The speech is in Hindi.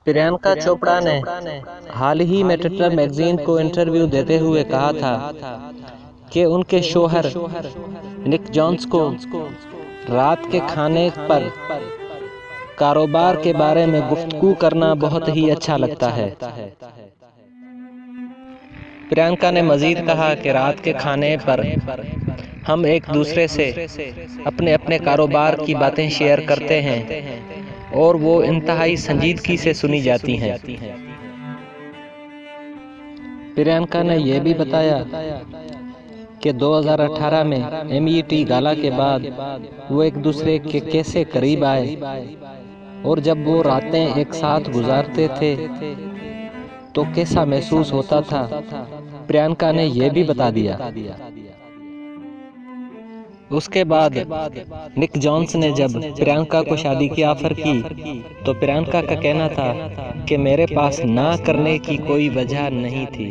प्रियंका चोपड़ा ने हाल ही में ट्विटर मैगजीन को इंटरव्यू देते हुए कहा था कि उनके शौहर निक जोन्स को रात के खाने पर कारोबार के बारे में गुफ्तगू करना बहुत ही अच्छा लगता है। प्रियंका ने मजीद कहा कि रात के खाने पर हम एक दूसरे से अपने अपने कारोबार की बातें शेयर करते हैं और वो इंतहाई संजीदगी से सुनी जाती हैं। प्रियंका ने यह भी बताया कि 2018 में MET गाला के बाद वो एक दूसरे के कैसे करीब आए और जब वो रातें एक साथ गुजारते थे तो कैसा महसूस होता था। प्रियंका ने यह भी बता दिया। उसके बाद निक जोन्स ने जब प्रियंका को शादी की ऑफर की तो प्रियंका का कहना था कि मेरे पास ना करने की कोई वजह नहीं थी।